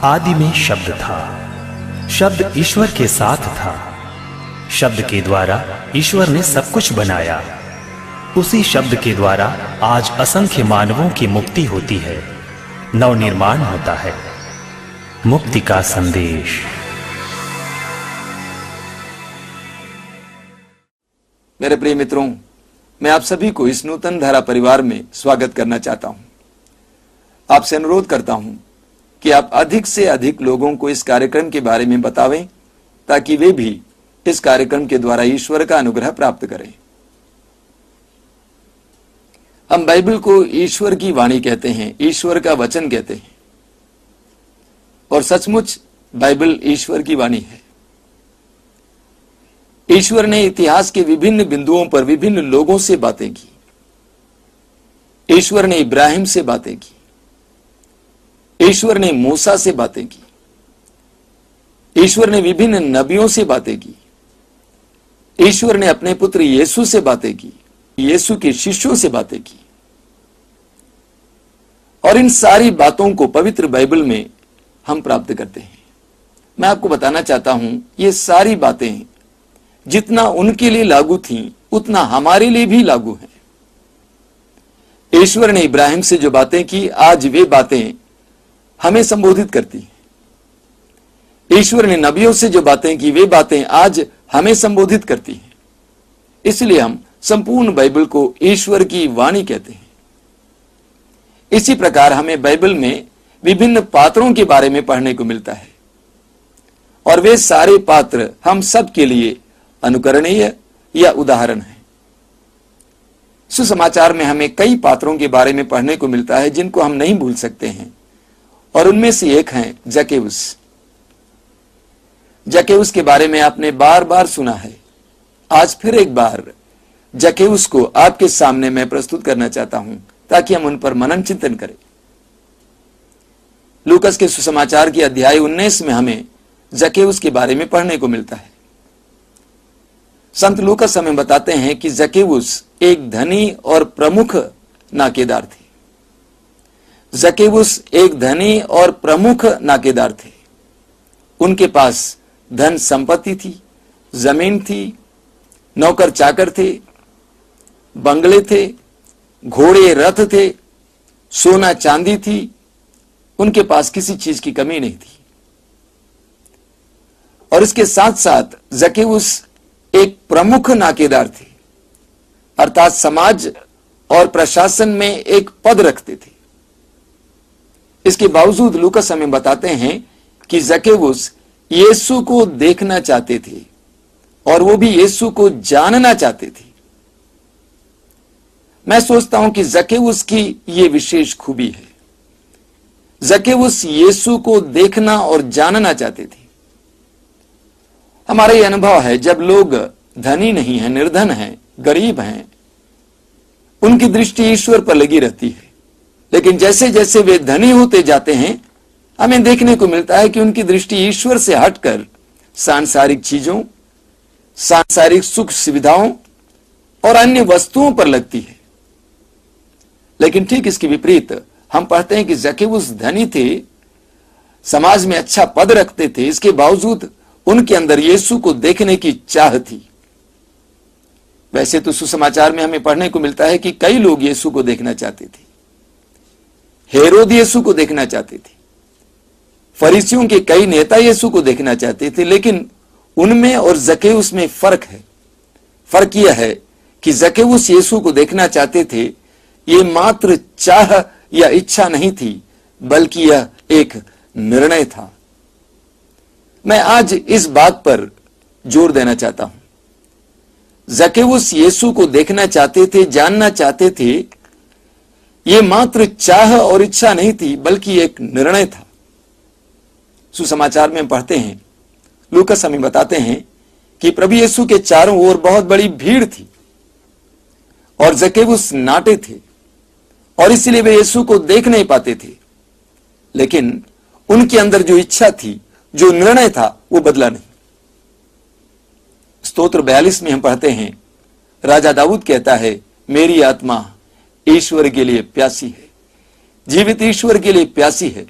आदि में शब्द था, शब्द ईश्वर के साथ था, शब्द के द्वारा ईश्वर ने सब कुछ बनाया। उसी शब्द के द्वारा आज असंख्य मानवों की मुक्ति होती है, नवनिर्माण होता है। मुक्ति का संदेश। मेरे प्रिय मित्रों, मैं आप सभी को इस नूतन धारा परिवार में स्वागत करना चाहता हूं। आपसे अनुरोध करता हूं कि आप अधिक से अधिक लोगों को इस कार्यक्रम के बारे में बतावें, ताकि वे भी इस कार्यक्रम के द्वारा ईश्वर का अनुग्रह प्राप्त करें। हम बाइबल को ईश्वर की वाणी कहते हैं, ईश्वर का वचन कहते हैं, और सचमुच बाइबल ईश्वर की वाणी है। ईश्वर ने इतिहास के विभिन्न बिंदुओं पर विभिन्न लोगों से बातें की। ईश्वर ने इब्राहिम से बातें की, ईश्वर ने मूसा से बातें की, ईश्वर ने विभिन्न नबियों से बातें की, ईश्वर ने अपने पुत्र यीशु से बातें की, यीशु के शिष्यों से बातें की। और इन सारी बातों को पवित्र बाइबल में हम प्राप्त करते हैं। मैं आपको बताना चाहता हूं, ये सारी बातें जितना उनके लिए लागू थीं, उतना हमारे लिए भी लागू हैं। ईश्वर ने इब्राहिम से जो बातें की, आज वे बातें हमें संबोधित करती हैं। ईश्वर ने नबियों से जो बातें की, वे बातें आज हमें संबोधित करती हैं। इसलिए हम संपूर्ण बाइबल को ईश्वर की वाणी कहते हैं। इसी प्रकार हमें बाइबल में विभिन्न पात्रों के बारे में पढ़ने को मिलता है, और वे सारे पात्र हम सब के लिए अनुकरणीय या उदाहरण है। सुसमाचार में हमें कई पात्रों के बारे में पढ़ने को मिलता है जिनको हम नहीं भूल सकते हैं, और उनमें से एक है जक्केउस। जक्केउस के बारे में आपने बार बार सुना है। आज फिर एक बार जक्केउस को आपके सामने मैं प्रस्तुत करना चाहता हूं, ताकि हम उन पर मनन चिंतन करें। लूकस के सुसमाचार की अध्याय 19 में हमें जक्केउस के बारे में पढ़ने को मिलता है। संत लूकस हमें बताते हैं कि जक्केउस एक धनी और प्रमुख नाकेदार थे। जक्केउस एक धनी और प्रमुख नाकेदार थे। उनके पास धन संपत्ति थी, जमीन थी, नौकर चाकर थे, बंगले थे, घोड़े रथ थे, सोना चांदी थी। उनके पास किसी चीज की कमी नहीं थी। और इसके साथ साथ जक्केउस एक प्रमुख नाकेदार थे, अर्थात समाज और प्रशासन में एक पद रखते थे। इसके बावजूद लूकस हमें बताते हैं कि जक्केउस यीशु को देखना चाहते थे, और वो भी यीशु को जानना चाहते थे। मैं सोचता हूं कि जक्केउस की यह विशेष खूबी है। जक्केउस यीशु को देखना और जानना चाहते थे। हमारा यह अनुभव है, जब लोग धनी नहीं हैं, निर्धन हैं, गरीब हैं, उनकी दृष्टि ईश्वर पर लगी रहती है। लेकिन जैसे जैसे वे धनी होते जाते हैं, हमें देखने को मिलता है कि उनकी दृष्टि ईश्वर से हटकर सांसारिक चीजों, सांसारिक सुख सुविधाओं और अन्य वस्तुओं पर लगती है। लेकिन ठीक इसके विपरीत हम पढ़ते हैं कि जक्केउस धनी थे, समाज में अच्छा पद रखते थे, इसके बावजूद उनके अंदर यीशु को देखने की चाह थी। वैसे तो सुसमाचार में हमें पढ़ने को मिलता है कि कई लोग यीशु को देखना चाहते थे। हेरोद यीशु को देखना चाहते थे, फरीसियों के कई नेता यीशु को देखना चाहते थे, लेकिन उनमें और जक्केउस में फर्क है। फर्क यह है कि जक्केउस यीशु को देखना चाहते थे, ये मात्र चाह या इच्छा नहीं थी, बल्कि यह एक निर्णय था। मैं आज इस बात पर जोर देना चाहता हूं। जक्केउस यीशु को देखना चाहते थे, जानना चाहते थे। यह मात्र चाह और इच्छा नहीं थी, बल्कि एक निर्णय था। सुसमाचार में पढ़ते हैं, लूकस हमें बताते हैं कि प्रभु यीशु के चारों ओर बहुत बड़ी भीड़ थी, और जक्केउस नाटे थे, और इसलिए वे यीशु को देख नहीं पाते थे। लेकिन उनके अंदर जो इच्छा थी, जो निर्णय था, वो बदला नहीं। स्तोत्र 42 में हम पढ़ते हैं, राजा दाऊद कहता है, मेरी आत्मा ईश्वर के लिए प्यासी है, जीवित ईश्वर के लिए प्यासी है।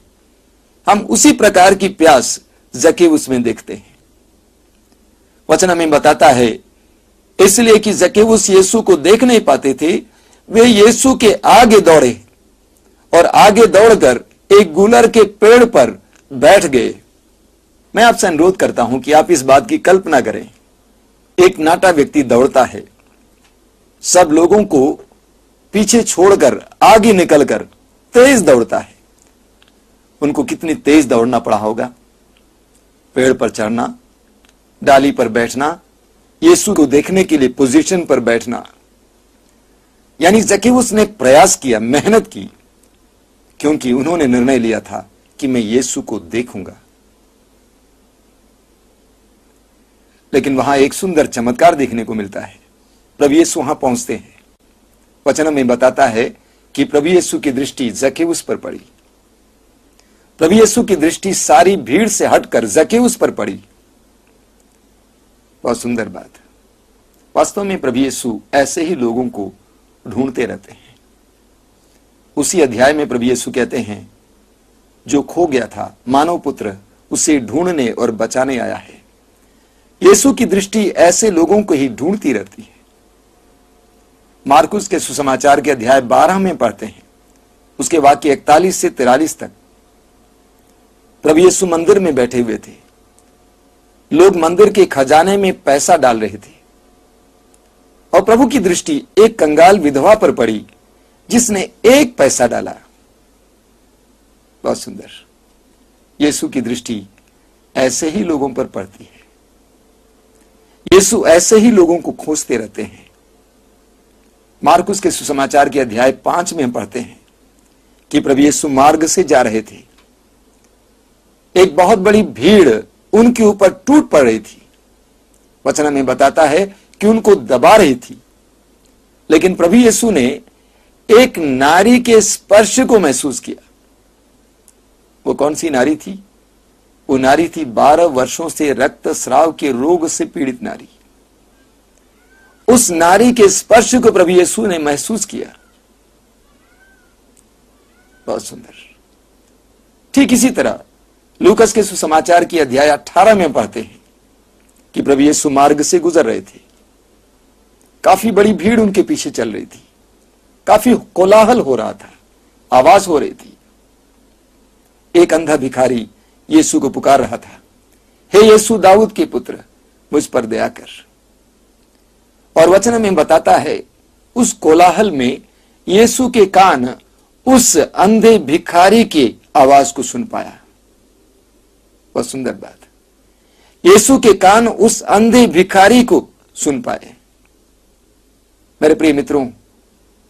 हम उसी प्रकार की प्यास जक्केउस में देखते हैं। वचन हमें बताता है इसलिए कि जक्केउस यीशु को देख नहीं पाते थे, वे यीशु के आगे दौड़े और आगे दौड़कर एक गुलर के पेड़ पर बैठ गए। मैं आपसे अनुरोध करता हूं कि आप इस बात की कल्पना करें, एक नाटा व्यक्ति दौड़ता है, सब लोगों को पीछे छोड़कर आगे निकलकर तेज दौड़ता है। उनको कितनी तेज दौड़ना पड़ा होगा, पेड़ पर चढ़ना, डाली पर बैठना, यीशु को देखने के लिए पोजीशन पर बैठना। यानी जक्केउस ने प्रयास किया, मेहनत की, क्योंकि उन्होंने निर्णय लिया था कि मैं यीशु को देखूंगा। लेकिन वहां एक सुंदर चमत्कार देखने को मिलता है। प्रभु यीशु वहां पहुंचते हैं। वचन में बताता है कि प्रभु यीशु की दृष्टि जक्केउस पर पड़ी। प्रभु यीशु की दृष्टि सारी भीड़ से हटकर जक्केउस पर पड़ी। बहुत सुंदर बात। वास्तव में प्रभु यीशु ऐसे ही लोगों को ढूंढते रहते हैं। उसी अध्याय में प्रभु यीशु कहते हैं, जो खो गया था मानव पुत्र उसे ढूंढने और बचाने आया है। यीशु की दृष्टि ऐसे लोगों को ही ढूंढती रहती है। मार्कुस के सुसमाचार के अध्याय 12 में पढ़ते हैं, उसके वाक्य 41 से 43 तक। प्रभु यीशु मंदिर में बैठे हुए थे। लोग मंदिर के खजाने में पैसा डाल रहे थे और प्रभु की दृष्टि एक कंगाल विधवा पर पड़ी जिसने एक पैसा डाला। बहुत सुंदर। यीशु की दृष्टि ऐसे ही लोगों पर पड़ती है। यीशु ऐसे ही लोगों को खोजते रहते हैं। मार्कुस के सुसमाचार के अध्याय 5 में हम पढ़ते हैं कि प्रभु यीशु मार्ग से जा रहे थे। एक बहुत बड़ी भीड़ उनके ऊपर टूट पड़ रही थी। वचन में बताता है कि उनको दबा रही थी। लेकिन प्रभु यीशु ने एक नारी के स्पर्श को महसूस किया। वो कौन सी नारी थी? वो नारी थी 12 वर्षों से रक्तस्राव के रोग से पीड़ित नारी। उस नारी के स्पर्श को प्रभु यीशु ने महसूस किया। बहुत सुंदर। ठीक इसी तरह लूकस के सुसमाचार की अध्याय 18 में पढ़ते हैं कि प्रभु यीशु मार्ग से गुजर रहे थे। काफी बड़ी भीड़ उनके पीछे चल रही थी। काफी कोलाहल हो रहा था, आवाज हो रही थी। एक अंधा भिखारी यीशु को पुकार रहा था, हे यीशु दाऊद के पुत्र, मुझ पर दया कर। और वचन में बताता है उस कोलाहल में यीशु के कान उस अंधे भिखारी की आवाज को सुन पाया। बहुत सुंदर बात। यीशु के कान उस अंधे भिखारी को सुन पाए। मेरे प्रिय मित्रों,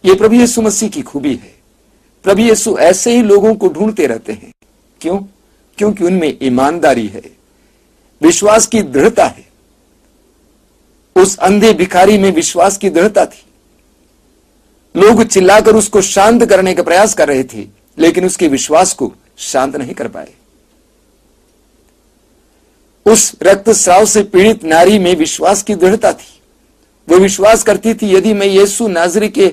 यह प्रभु यीशु मसीह की खूबी है। प्रभु यीशु ऐसे ही लोगों को ढूंढते रहते हैं। क्यों? क्योंकि उनमें ईमानदारी है, विश्वास की दृढ़ता है। उस अंधे भिखारी में विश्वास की दृढ़ता थी। लोग चिल्लाकर उसको शांत करने का प्रयास कर रहे थे, लेकिन उसके विश्वास को शांत नहीं कर पाए। उस रक्तस्राव से पीड़ित नारी में विश्वास की दृढ़ता थी। वो विश्वास करती थी, यदि मैं यीशु नाज़री के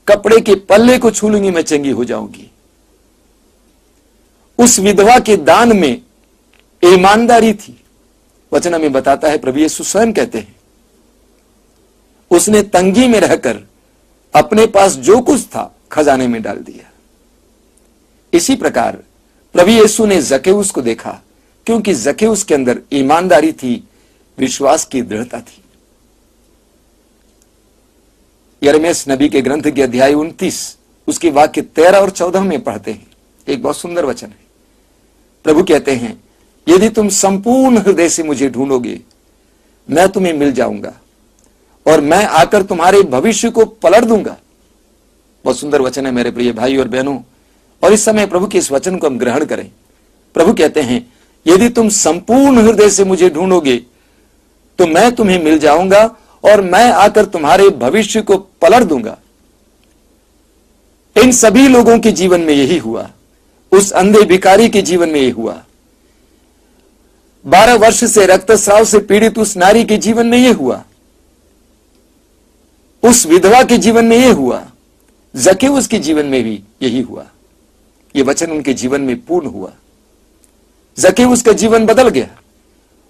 कपड़े के पल्ले को छू लूंगी, मैं चंगी हो जाऊंगी। उस विधवा के दान में ईमानदारी थी। वचन में बताता है, प्रभु यीशु स्वयं कहते हैं, उसने तंगी में रहकर अपने पास जो कुछ था खजाने में डाल दिया। इसी प्रकार प्रभु यीशु ने जक्केउस को देखा, क्योंकि जक्केउस के अंदर ईमानदारी थी, विश्वास की दृढ़ता थी। यिर्मयाह नबी के ग्रंथ के अध्याय 29 उसके वाक्य 13 और 14 में पढ़ते हैं। एक बहुत सुंदर वचन है। प्रभु कहते हैं, यदि तुम संपूर्ण हृदय से मुझे ढूंढोगे, मैं तुम्हें मिल जाऊंगा और मैं आकर तुम्हारे भविष्य को पलट दूंगा। बहुत सुंदर वचन है मेरे प्रिय भाई और बहनों। और इस समय प्रभु के इस वचन को हम ग्रहण करें। प्रभु कहते हैं, यदि तुम संपूर्ण हृदय से मुझे ढूंढोगे तो मैं तुम्हें मिल जाऊंगा और मैं आकर तुम्हारे भविष्य को पलट दूंगा। इन सभी लोगों के जीवन में यही हुआ। उस अंधे भिखारी के जीवन में यही हुआ। 12 वर्ष से रक्तस्राव से पीड़ित उस नारी के जीवन में यह हुआ। उस विधवा के जीवन में यह हुआ। जक्केउस के जीवन में भी यही हुआ। यह वचन उनके जीवन में पूर्ण हुआ। जक्केउस का जीवन बदल गया,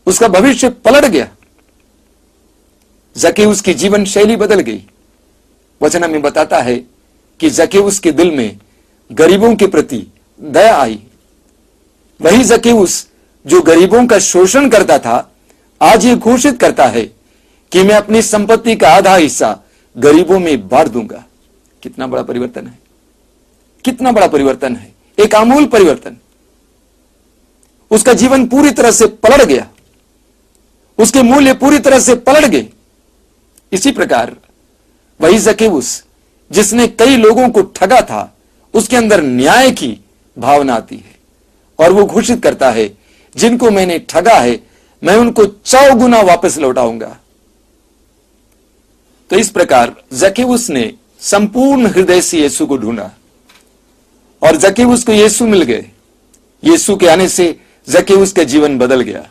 उसका भविष्य पलट गया, जक्केउस की जीवन शैली बदल गई। वचन हमें बताता है कि जक्केउस के दिल में गरीबों के प्रति दया आई। वही जक्केउस जो गरीबों का शोषण करता था, आज ये घोषित करता है कि मैं अपनी संपत्ति का आधा हिस्सा गरीबों में बांट दूंगा। कितना बड़ा परिवर्तन है, कितना बड़ा परिवर्तन है, एक आमूल परिवर्तन। उसका जीवन पूरी तरह से पलट गया, उसके मूल्य पूरी तरह से पलट गए। इसी प्रकार वही जक्केउस जिसने कई लोगों को ठगा था, उसके अंदर न्याय की भावना आती है और वो घोषित करता है, जिनको मैंने ठगा है मैं उनको 100 गुना वापस लौटाऊंगा। तो इस प्रकार जक्केउस ने संपूर्ण हृदय से यीशु को ढूंढा और जक्केउस को यीशु मिल गए। यीशु के आने से जक्केउस का जीवन बदल गया,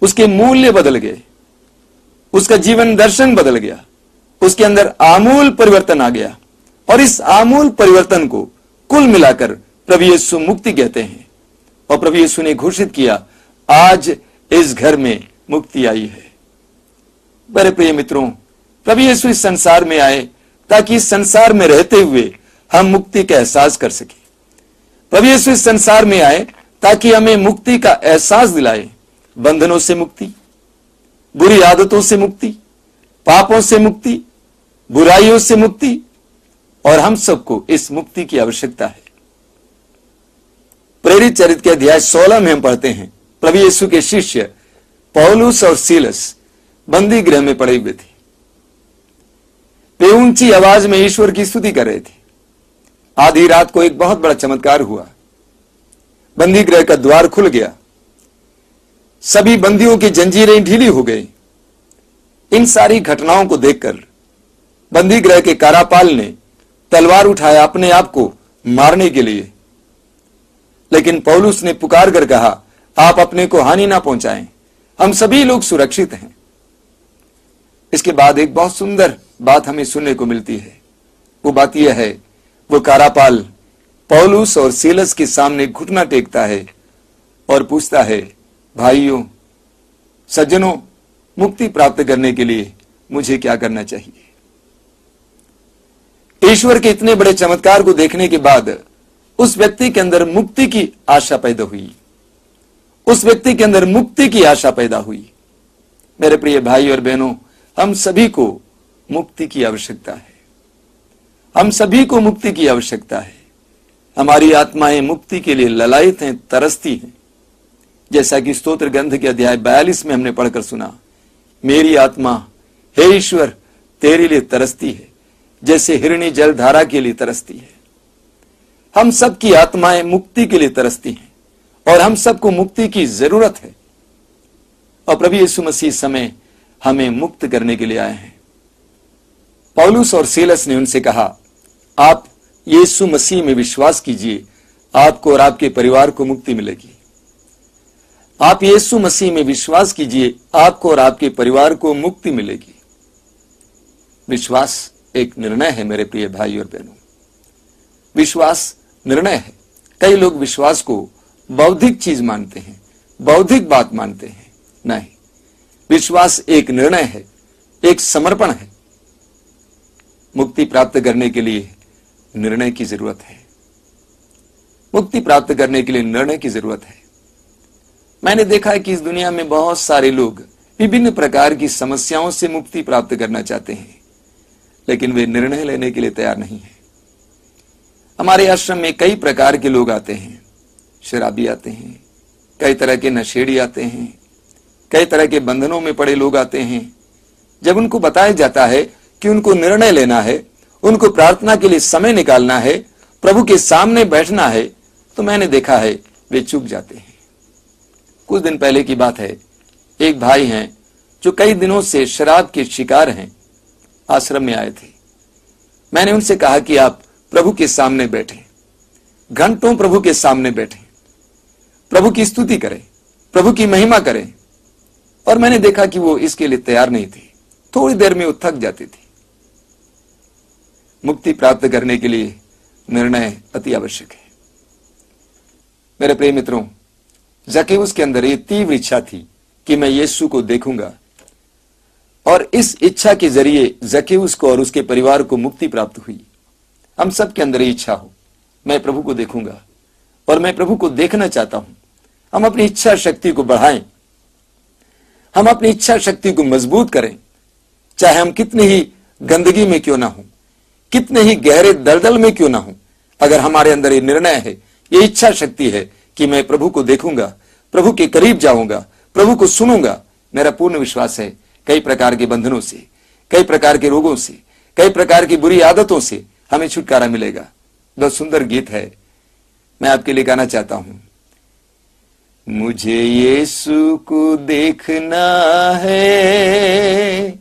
उसके मूल्य बदल गए, उसका जीवन दर्शन बदल गया, उसके अंदर आमूल परिवर्तन आ गया। और इस आमूल परिवर्तन को कुल मिलाकर प्रभु यीशु मुक्ति कहते हैं। और प्रभु यीशु ने घोषित किया, आज इस घर में मुक्ति आई है। मेरे प्रिय मित्रों, प्रभु यीशु इस संसार में आए ताकि इस संसार में रहते हुए हम मुक्ति का एहसास कर सके। प्रभु यीशु इस संसार में आए ताकि हमें मुक्ति का एहसास दिलाए। बंधनों से मुक्ति, बुरी आदतों से मुक्ति, पापों से मुक्ति, बुराइयों से मुक्ति, और हम सबको इस मुक्ति की आवश्यकता है। प्रेरित चरित्र के अध्याय 16 में हम पढ़ते हैं, प्रभु यीशु के शिष्य पौलुस और सीलस बंदी गृह में पड़े हुए थे। वे ऊंची आवाज में ईश्वर की स्तुति कर रहे थे। आधी रात को एक बहुत बड़ा चमत्कार हुआ। बंदी गृह का द्वार खुल गया, सभी बंदियों की जंजीरें ढीली हो गई। इन सारी घटनाओं को देखकर बंदी गृह के कारापाल ने तलवार उठाया अपने आप को मारने के लिए, लेकिन पौलुस ने पुकार कर कहा, आप अपने को हानि ना पहुंचाएं, हम सभी लोग सुरक्षित हैं। इसके बाद एक बहुत सुंदर बात हमें सुनने को मिलती है। वो बात यह है, वो कारापाल पौलुस और सीलस के सामने घुटना टेकता है और पूछता है, भाइयों, सज्जनों, मुक्ति प्राप्त करने के लिए मुझे क्या करना चाहिए? ईश्वर के इतने बड़े चमत्कार को देखने के बाद उस व्यक्ति के अंदर मुक्ति की आशा पैदा हुई, उस व्यक्ति के अंदर मुक्ति की आशा पैदा हुई। मेरे प्रिय भाई और बहनों, हम सभी को मुक्ति की आवश्यकता है, हम सभी को मुक्ति की आवश्यकता है। हमारी आत्माएं मुक्ति के लिए ललायित हैं, तरसती हैं। जैसा कि स्तोत्र ग्रंथ के अध्याय 42 में हमने पढ़कर सुना, मेरी आत्मा हे ईश्वर तेरे लिए तरसती है, जैसे हिरणी जलधारा के लिए तरसती है। हम सब की आत्माएं मुक्ति के लिए तरसती हैं और हम सबको मुक्ति की जरूरत है। और प्रभु यीशु मसीह समय हमें मुक्त करने के लिए आए हैं। पौलुस और सीलस ने उनसे कहा, आप यीशु मसीह में विश्वास कीजिए, आपको और आपके परिवार को मुक्ति मिलेगी। आप यीशु मसीह में विश्वास कीजिए, आपको और आपके परिवार को मुक्ति मिलेगी। विश्वास एक निर्णय है मेरे प्रिय भाई और बहनों, विश्वास निर्णय है। कई लोग विश्वास को बौद्धिक चीज मानते हैं, बौद्धिक बात मानते हैं। नहीं, विश्वास एक निर्णय है, एक समर्पण है। मुक्ति प्राप्त करने के लिए निर्णय की जरूरत है, मुक्ति प्राप्त करने के लिए निर्णय की जरूरत है। मैंने देखा है कि इस दुनिया में बहुत सारे लोग विभिन्न प्रकार की समस्याओं से मुक्ति प्राप्त करना चाहते हैं, लेकिन वे निर्णय लेने के लिए तैयार नहीं है। हमारे आश्रम में कई प्रकार के लोग आते हैं, शराबी आते हैं, कई तरह के नशेड़ी आते हैं, कई तरह के बंधनों में पड़े लोग आते हैं। जब उनको बताया जाता है कि उनको निर्णय लेना है, उनको प्रार्थना के लिए समय निकालना है, प्रभु के सामने बैठना है, तो मैंने देखा है वे चूक जाते हैं। कुछ दिन पहले की बात है, एक भाई हैं जो कई दिनों से शराब के शिकार हैं, आश्रम में आए थे। मैंने उनसे कहा कि आप प्रभु के सामने बैठें, घंटों प्रभु के सामने बैठें, प्रभु की स्तुति करें, प्रभु की महिमा करें। और मैंने देखा कि वो इसके लिए तैयार नहीं थे, थोड़ी देर में वो थक जाती थी। मुक्ति प्राप्त करने के लिए निर्णय अति आवश्यक है। मेरे प्रिय मित्रों, जक्केउस के अंदर ये तीव्र इच्छा थी कि मैं यीशु को देखूंगा, और इस इच्छा के जरिए जक्केउस को और उसके परिवार को मुक्ति प्राप्त हुई। हम सब के अंदर ये इच्छा हो, मैं प्रभु को देखूंगा और मैं प्रभु को देखना चाहता हूं। हम अपनी इच्छा शक्ति को बढ़ाएं, हम अपनी इच्छा शक्ति को मजबूत करें, चाहे हम कितनी ही गंदगी में क्यों ना हो, कितने ही गहरे दलदल में क्यों ना हो। अगर हमारे अंदर ये निर्णय है, ये इच्छा शक्ति है कि मैं प्रभु को देखूंगा, प्रभु के करीब जाऊंगा, प्रभु को सुनूंगा, मेरा पूर्ण विश्वास है कई प्रकार के बंधनों से, कई प्रकार के रोगों से, कई प्रकार की बुरी आदतों से हमें छुटकारा मिलेगा। बहुत सुंदर गीत है, मैं आपके लिए गाना चाहता हूं। मुझे यीशु को देखना है,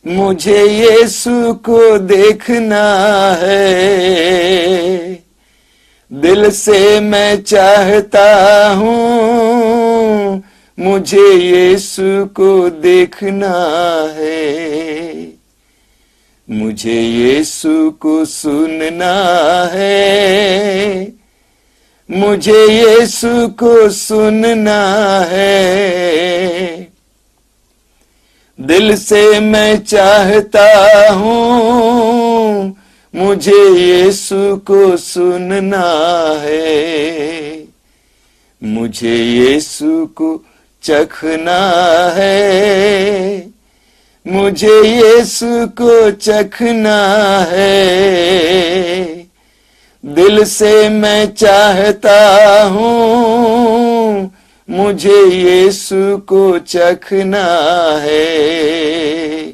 मुझे यीशु को देखना है, दिल से मैं चाहता हूं, मुझे यीशु को देखना है, मुझे यीशु को सुनना है, मुझे यीशु को सुनना है, दिल से मैं चाहता हूं, मुझे यीशु को सुनना है, मुझे यीशु को चखना है, मुझे यीशु को चखना है, दिल से मैं चाहता हूं, मुझे यीशु को चखना है।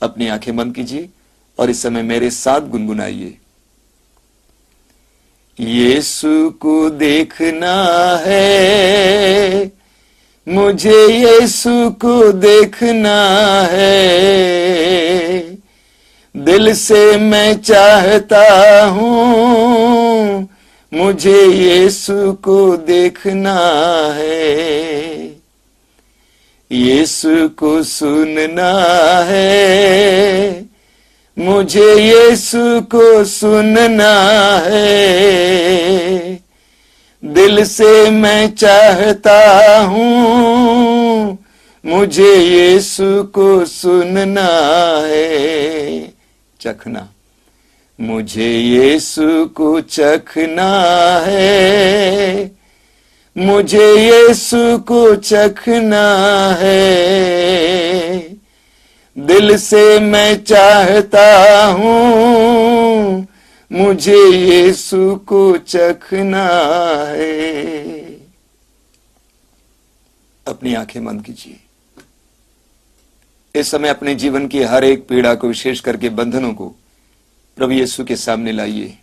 अपनी आंखें बंद कीजिए और इस समय मेरे साथ गुनगुनाइए। यीशु को देखना है, मुझे यीशु को देखना है, दिल से मैं चाहता हूं, मुझे यीशु को देखना है, यीशु को सुनना है, मुझे यीशु को सुनना है, दिल से मैं चाहता हूं, मुझे यीशु को सुनना है। चखना, मुझे यीशु को चखना है, मुझे यीशु को चखना है, दिल से मैं चाहता हूं, मुझे यीशु को चखना है। अपनी आंखें बंद कीजिए। इस समय अपने जीवन की हर एक पीड़ा को, विशेष करके बंधनों को प्रभु यीशु के सामने लाइए।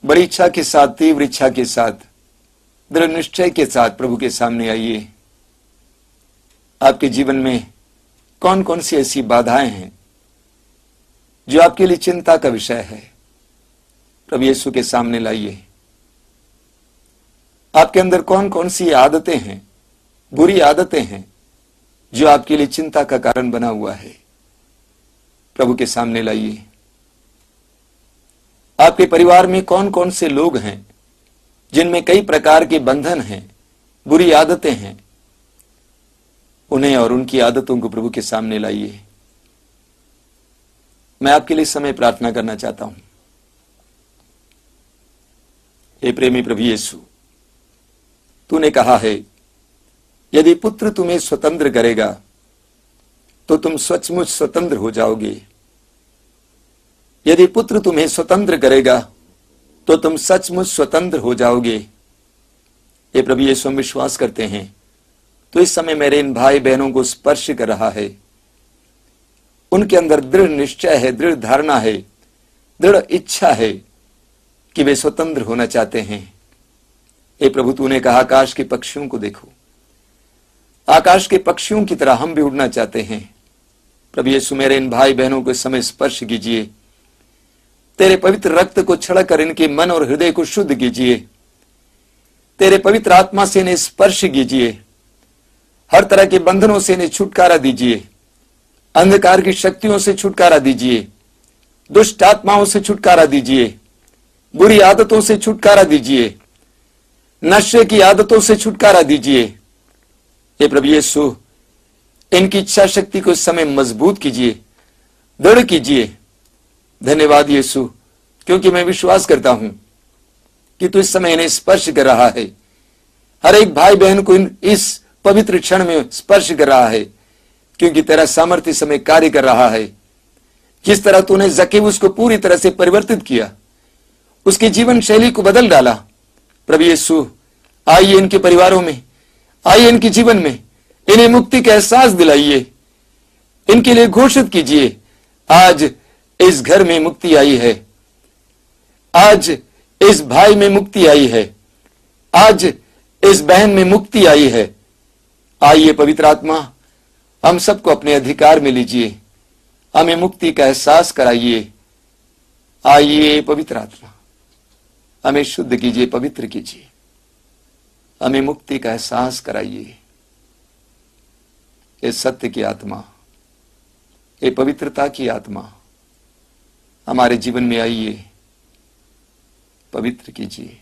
बड़ी इच्छा के साथ, तीव्र इच्छा के साथ, दृढ़ निश्चय के साथ प्रभु के सामने आइए। आपके जीवन में कौन कौन सी ऐसी बाधाएं हैं जो आपके लिए चिंता का विषय है, प्रभु यीशु के सामने लाइए। आपके अंदर कौन कौन सी आदतें हैं, बुरी आदतें हैं जो आपके लिए चिंता का कारण बना हुआ है, प्रभु के सामने लाइए। आपके परिवार में कौन कौन से लोग हैं जिनमें कई प्रकार के बंधन हैं, बुरी आदतें हैं, उन्हें और उनकी आदतों को प्रभु के सामने लाइए। मैं आपके लिए समय प्रार्थना करना चाहता हूं। हे प्रेमी प्रभु यीशु, तूने कहा है यदि पुत्र तुम्हें स्वतंत्र करेगा तो तुम सचमुच स्वतंत्र हो जाओगे। यदि पुत्र तुम्हें स्वतंत्र करेगा तो तुम सचमुच स्वतंत्र हो जाओगे। ये प्रभु यीशु हम विश्वास करते हैं। तो इस समय मेरे इन भाई बहनों को स्पर्श कर रहा है। उनके अंदर दृढ़ निश्चय है, दृढ़ धारणा है, दृढ़ इच्छा है कि वे स्वतंत्र होना चाहते हैं। हे प्रभु, तूने कहा आकाश के पक्षियों को देखो। आकाश के पक्षियों की तरह हम भी उड़ना चाहते हैं। प्रभु यीशु, मेरे इन भाई बहनों को इस समय स्पर्श कीजिए। तेरे पवित्र रक्त को छिड़कर इनके मन और हृदय को शुद्ध कीजिए। तेरे पवित्र आत्मा से इन्हें स्पर्श कीजिए। हर तरह के बंधनों से इन्हें छुटकारा दीजिए। अंधकार की शक्तियों से छुटकारा दीजिए। दुष्ट आत्माओं से छुटकारा दीजिए। बुरी आदतों से छुटकारा दीजिए। नशे की आदतों से छुटकारा दीजिए। हे प्रभु यीशु, इनकी इच्छा शक्ति को इस समय मजबूत कीजिए, दृढ़ कीजिए। धन्यवाद यीशु, क्योंकि मैं विश्वास करता हूं कि तू इस समय इन्हें स्पर्श कर रहा है। हर एक भाई बहन को इस पवित्र क्षण में स्पर्श कर रहा है, क्योंकि तेरा सामर्थ्य समय कार्य कर रहा है। जिस तरह तूने जक्केउस को पूरी तरह से परिवर्तित किया, उसकी जीवन शैली को बदल डाला। प्रभु यीशु, आइए इनके परिवारों में, आइए इनके जीवन में, इन्हें मुक्ति का एहसास दिलाइए। इनके लिए घोषित कीजिए, आज इस घर में मुक्ति आई है, आज इस भाई में मुक्ति आई है, आज इस बहन में मुक्ति आई है। आइए पवित्र आत्मा, हम सबको अपने अधिकार में लीजिए, हमें मुक्ति का एहसास कराइए। आइए पवित्र आत्मा, हमें शुद्ध कीजिए, पवित्र कीजिए, हमें मुक्ति का एहसास कराइए। ये सत्य की आत्मा, ये पवित्रता की आत्मा हमारे जीवन में आइए, पवित्र कीजिए।